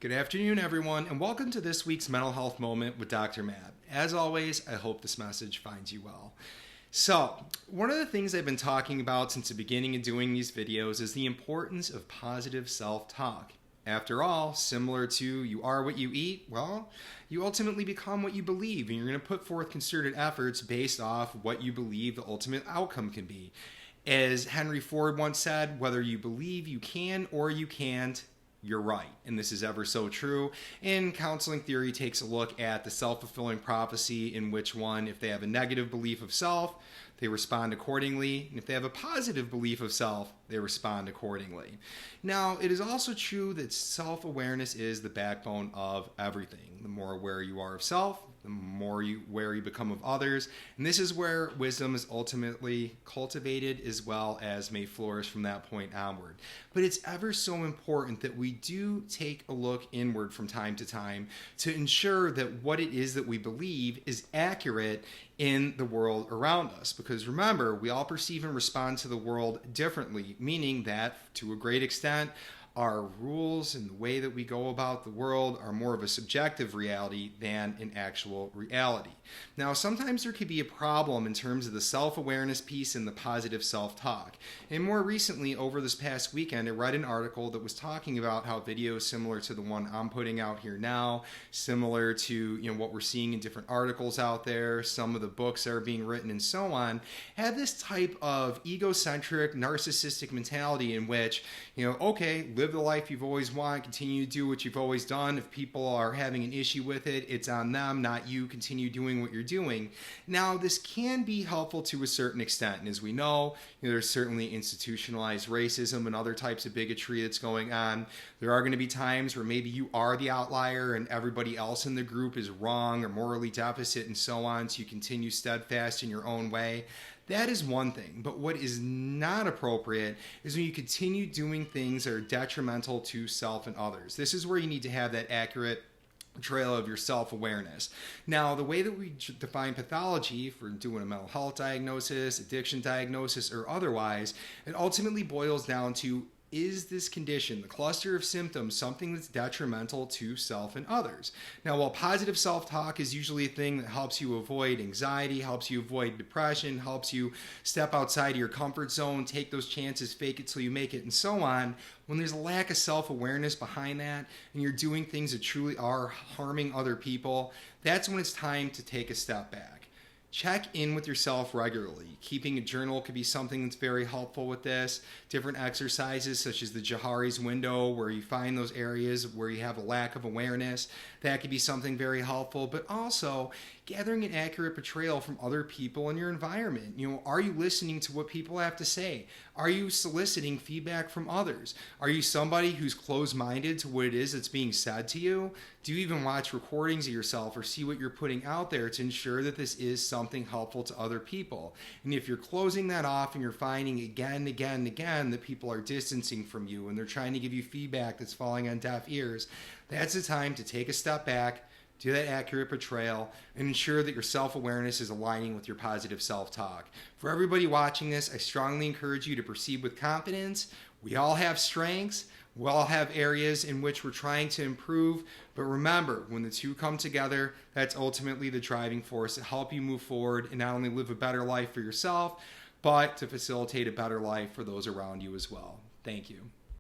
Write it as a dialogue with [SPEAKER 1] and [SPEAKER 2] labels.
[SPEAKER 1] Good afternoon, everyone, and welcome to this week's Mental Health Moment with Dr. Matt. As always, I hope this message finds you well. So, one of the things I've been talking about since the beginning of doing these videos is the importance of positive self-talk. After all, similar to you are what you eat, well, you ultimately become what you believe, and you're going to put forth concerted efforts based off what you believe the ultimate outcome can be. As Henry Ford once said, whether you believe you can or you can't, you're right. And this is ever so true. And counseling theory takes a look at the self-fulfilling prophecy in which one, if they have a negative belief of self, they respond accordingly. And if they have a positive belief of self, they respond accordingly. Now, it is also true that self-awareness is the backbone of everything. The more aware you are of self, the more aware you become of others. And this is where wisdom is ultimately cultivated as well as may flourish from that point onward. But it's ever so important that we do take a look inward from time to time to ensure that what it is that we believe is accurate in the world around us. Because remember, we all perceive and respond to the world differently, meaning that to a great extent, our rules and the way that we go about the world are more of a subjective reality than an actual reality. Now, sometimes there could be a problem in terms of the self-awareness piece and the positive self-talk. And more recently, over this past weekend, I read an article that was talking about how videos similar to the one I'm putting out here now, similar to what we're seeing in different articles out there, some of the books that are being written and so on, have this type of egocentric, narcissistic mentality in which, okay, live the life you've always wanted, continue to do what you've always done. If people are having an issue with it, it's on them, not you. Continue doing what you're doing. Now, this can be helpful to a certain extent. And as we know, there's certainly institutionalized racism and other types of bigotry that's going on. There are going to be times where maybe you are the outlier and everybody else in the group is wrong or morally deficit and so on, so you continue steadfast in your own way. That is one thing, but what is not appropriate is when you continue doing things that are detrimental to self and others. This is where you need to have that accurate portrayal of your self-awareness. Now, the way that we define pathology, if we're doing a mental health diagnosis, addiction diagnosis, or otherwise, it ultimately boils down to, is this condition, the cluster of symptoms, something that's detrimental to self and others? Now, while positive self-talk is usually a thing that helps you avoid anxiety, helps you avoid depression, helps you step outside of your comfort zone, take those chances, fake it till you make it, and so on, when there's a lack of self-awareness behind that and you're doing things that truly are harming other people, that's when it's time to take a step back. Check in with yourself regularly. Keeping a journal could be something that's very helpful with this. Different exercises such as the Johari's window, where you find those areas where you have a lack of awareness, that could be something very helpful. But also gathering an accurate portrayal from other people in your environment. Are you listening to what people have to say? Are you soliciting feedback from others? Are you somebody who's closed-minded to what it is that's being said to you? Do you even watch recordings of yourself or see what you're putting out there to ensure that this is something helpful to other people? And if you're closing that off and you're finding again and again and again that people are distancing from you and they're trying to give you feedback that's falling on deaf ears, that's the time to take a step back, do that accurate portrayal, and ensure that your self-awareness is aligning with your positive self-talk. For everybody watching this, I strongly encourage you to proceed with confidence. We all have strengths. We all have areas in which we're trying to improve. But remember, when the two come together, that's ultimately the driving force to help you move forward and not only live a better life for yourself, but to facilitate a better life for those around you as well. Thank you.